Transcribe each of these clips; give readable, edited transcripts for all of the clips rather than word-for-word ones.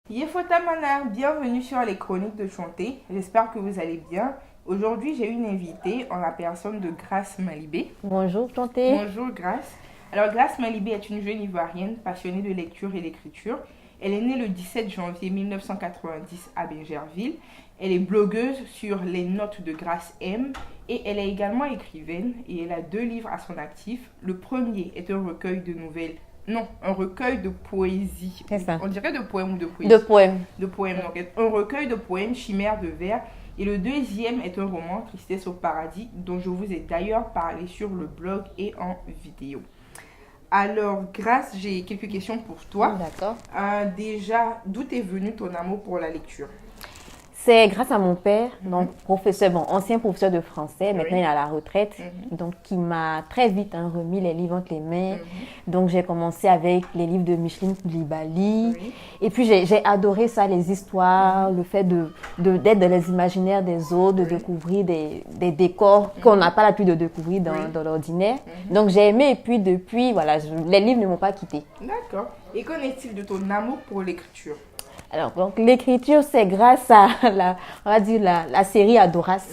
Yefotamana, bienvenue sur les chroniques de Chanté. J'espère que vous allez bien. Aujourd'hui, j'ai une invitée en la personne de Grace Malibé. Bonjour, Chanté. Bonjour Grace. Alors Grace Malibé est une jeune ivoirienne passionnée de lecture et d'écriture. Elle est née le 17 janvier 1990 à Bingerville. Elle est blogueuse sur les notes de Grace M et elle est également écrivaine et elle a 2 livres à son actif. Le premier est un recueil de nouvelles. Non, un recueil de poésie. C'est ça. On dirait de poèmes ou de poésie. De poèmes. De poèmes. Donc, un recueil de poèmes, Chimère de vers. Et le deuxième est un roman, Tristesse au paradis, dont je vous ai d'ailleurs parlé sur le blog et en vidéo. Alors, Grace, j'ai quelques questions pour toi. D'accord. Déjà, d'où est venu ton amour pour la lecture? C'est grâce à mon père, donc ancien professeur de français, maintenant il est à la retraite, donc qui m'a très vite remis les livres entre les mains. Donc j'ai commencé avec les livres de Micheline Koulibaly. Et puis j'ai adoré ça, les histoires, le fait d'être dans les imaginaires des autres, de découvrir des décors qu'on n'a pas l'habitude de découvrir dans l'ordinaire. Donc j'ai aimé et puis depuis, voilà, les livres ne m'ont pas quitté. D'accord. Et qu'en est-il de ton amour pour l'écriture? Alors, donc, l'écriture, c'est grâce à la série Adoras,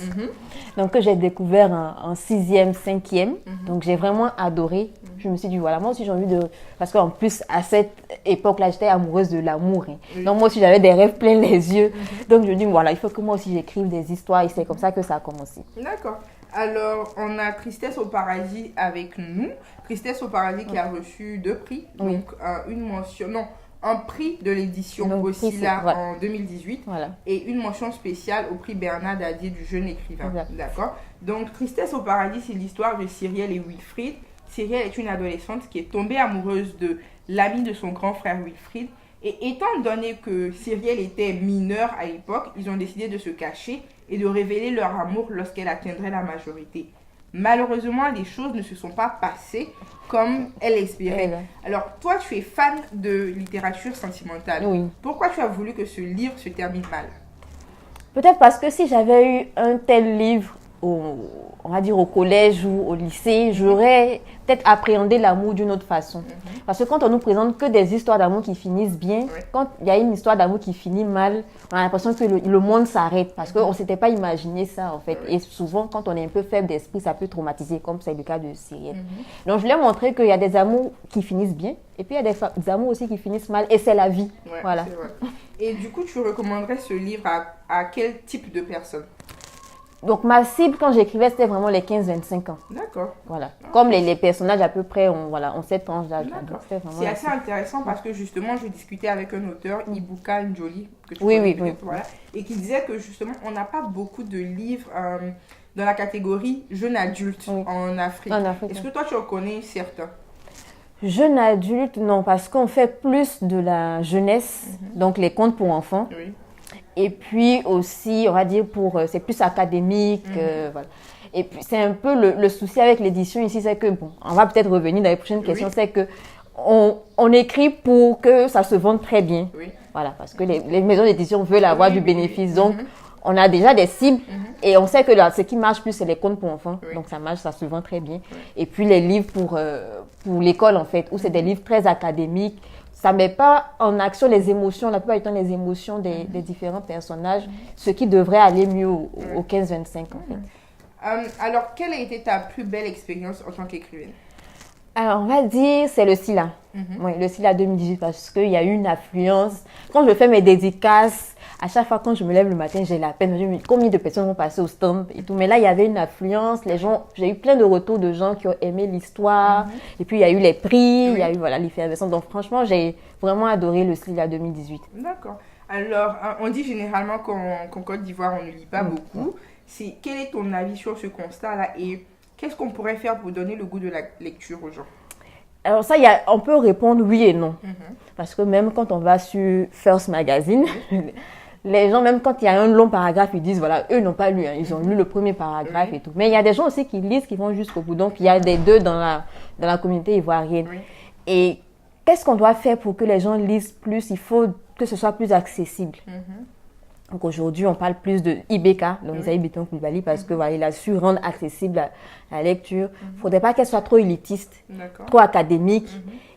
donc, que j'ai découvert en 6e, 5e. Donc, j'ai vraiment adoré. Je me suis dit, voilà, moi aussi, j'ai envie de... Parce qu'en plus, à cette époque-là, j'étais amoureuse de l'amour. Donc, moi aussi, j'avais des rêves pleins les yeux. Donc, je me dis, voilà, il faut que moi aussi, j'écrive des histoires. Et c'est comme ça que ça a commencé. D'accord. Alors, on a Tristesse au paradis avec nous. Tristesse au paradis qui a reçu 2 prix. Donc, une mention... Non, un prix de l'édition Gossila en 2018 et une mention spéciale au prix Bernard Dadier du jeune écrivain. D'accord. Donc, Tristesse au paradis, c'est l'histoire de Cyrielle et Wilfried. Cyrielle est une adolescente qui est tombée amoureuse de l'ami de son grand frère Wilfried. Et étant donné que Cyrielle était mineure à l'époque, ils ont décidé de se cacher et de révéler leur amour lorsqu'elle atteindrait la majorité. Malheureusement, les choses ne se sont pas passées comme elle espérait. Alors, toi, tu es fan de littérature sentimentale. Oui. Pourquoi tu as voulu que ce livre se termine mal? Peut-être parce que si j'avais eu un tel livre, on va dire au collège ou au lycée, j'aurais peut-être appréhendé l'amour d'une autre façon. Parce que quand on nous présente que des histoires d'amour qui finissent bien, quand il y a une histoire d'amour qui finit mal, on a l'impression que le monde s'arrête parce qu'on ne s'était pas imaginé ça en fait. Et souvent, quand on est un peu faible d'esprit, ça peut traumatiser, comme c'est le cas de Cyrielle. Donc, je voulais montrer qu'il y a des amours qui finissent bien et puis il y a des amours aussi qui finissent mal et c'est la vie. Voilà. C'est vrai. Et du coup, tu recommanderais ce livre à quel type de personne? Donc, ma cible, quand j'écrivais, c'était vraiment les 15-25 ans. D'accord. Voilà. Comme les personnages à peu près ont cette tranche d'âge. C'est assez intéressant parce que justement, je discutais avec un auteur, Ibuka Njoli, que tu connais voilà, et qui disait que justement, on n'a pas beaucoup de livres dans la catégorie jeune adulte en Afrique. Est-ce que toi, tu en connais certains? Jeune adulte, non, parce qu'on fait plus de la jeunesse, donc les contes pour enfants. Et puis aussi, on va dire, c'est plus académique. Voilà. Et puis, c'est un peu le souci avec l'édition ici, c'est que, bon, on va peut-être revenir dans les prochaines questions, c'est que on écrit pour que ça se vende très bien. Voilà, parce que les maisons d'édition veulent avoir du bénéfice. Donc, on a déjà des cibles et on sait que ce qui marche plus, c'est les contes pour enfants. Donc, ça marche, ça se vend très bien. Et puis, les livres pour l'école, en fait, où c'est des livres très académiques. Ça ne met pas en action les émotions, la plupart du temps les émotions des différents personnages, ce qui devrait aller mieux aux 15-25 en fait. Alors, quelle a été ta plus belle expérience en tant qu'écrivaine? Alors, on va dire c'est le SILA. Oui, le SILA 2018 parce qu'il y a eu une affluence. Quand je fais mes dédicaces, à chaque fois quand je me lève le matin, j'ai la peine. Je me dis combien de personnes vont passer au stand et tout. Mais là, il y avait une affluence. Les gens, j'ai eu plein de retours de gens qui ont aimé l'histoire. Et puis, il y a eu les prix, il y a eu l'effervescence. Donc, franchement, j'ai vraiment adoré le SILA 2018. D'accord. Alors, on dit généralement qu'en Côte d'Ivoire, on ne lit pas beaucoup. Quel est ton avis sur ce constat-là et qu'est-ce qu'on pourrait faire pour donner le goût de la lecture aux gens? Alors ça, on peut répondre oui et non. Parce que même quand on va sur First Magazine, les gens, même quand il y a un long paragraphe, ils disent, voilà, eux n'ont pas lu, ils ont lu le premier paragraphe et tout. Mais il y a des gens aussi qui lisent, qui vont jusqu'au bout. Donc, il y a des deux dans la communauté ivoirienne. Et qu'est-ce qu'on doit faire pour que les gens lisent plus? Il faut que ce soit plus accessible. Donc aujourd'hui, on parle plus de IBK, donc Isaïe Béton Koulibaly, parce que voilà, il a su rendre accessible la lecture. Il ne faudrait pas qu'elle soit trop élitiste, trop académique.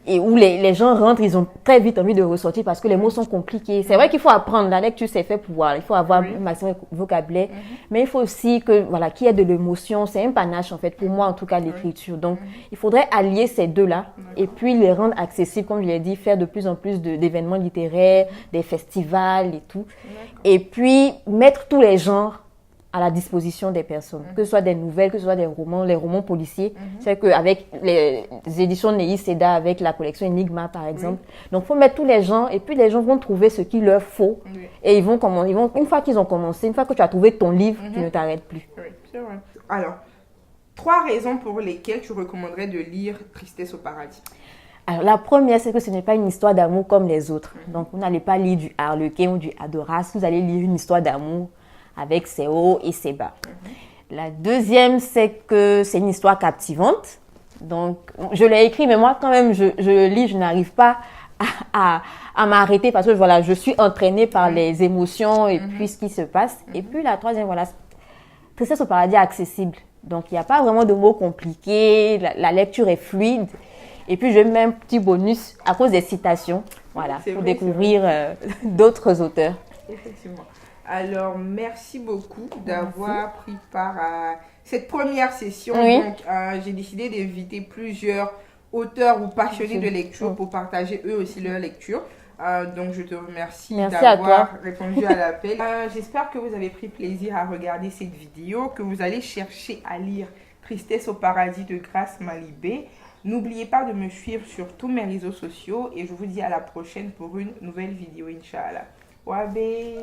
et où les gens rentrent, ils ont très vite envie de ressortir parce que les mots sont compliqués. C'est vrai qu'il faut apprendre, la lecture c'est fait pour voir, il faut avoir un maximum de vocabulaire, mais il faut aussi qu'il y ait de l'émotion, c'est un panache en fait, pour moi en tout cas l'écriture. Donc il faudrait allier ces deux-là et puis les rendre accessibles, comme je l'ai dit, faire de plus en plus d'événements littéraires, des festivals et tout. Et puis mettre tous les genres à la disposition des personnes, que ce soit des nouvelles, que ce soit des romans, les romans policiers. C'est qu'avec les éditions Nehi Seda, avec la collection Enigma par exemple, donc il faut mettre tous les gens et puis les gens vont trouver ce qu'il leur faut et ils vont, une fois qu'ils ont commencé, une fois que tu as trouvé ton livre, tu ne t'arrêtes plus. Oui, c'est vrai. Alors, 3 raisons pour lesquelles tu recommanderais de lire Tristesse au paradis. Alors, la première, c'est que ce n'est pas une histoire d'amour comme les autres. Donc, vous n'allez pas lire du Harlequin ou du Adoras, vous allez lire une histoire d'amour avec ses hauts et ses bas. La deuxième, c'est que c'est une histoire captivante. Donc, je l'ai écrit, mais moi, quand même, je lis, je n'arrive pas à m'arrêter parce que, voilà, je suis entraînée par les émotions et puis ce qui se passe. Et puis, la troisième, voilà, Tristesse au paradis accessible. Donc, il n'y a pas vraiment de mots compliqués, la lecture est fluide. Et puis, je mets un petit bonus à cause des citations, voilà, pour découvrir d'autres auteurs. Effectivement. Alors, merci beaucoup d'avoir pris part à cette première session. Donc, j'ai décidé d'inviter plusieurs auteurs ou passionnés de lecture pour partager eux aussi leur lecture. Donc, je te remercie d'avoir répondu à l'appel. J'espère que vous avez pris plaisir à regarder cette vidéo, que vous allez chercher à lire Tristesse au paradis de Grace Malibé. N'oubliez pas de me suivre sur tous mes réseaux sociaux et je vous dis à la prochaine pour une nouvelle vidéo, Inch'Allah. Wabé!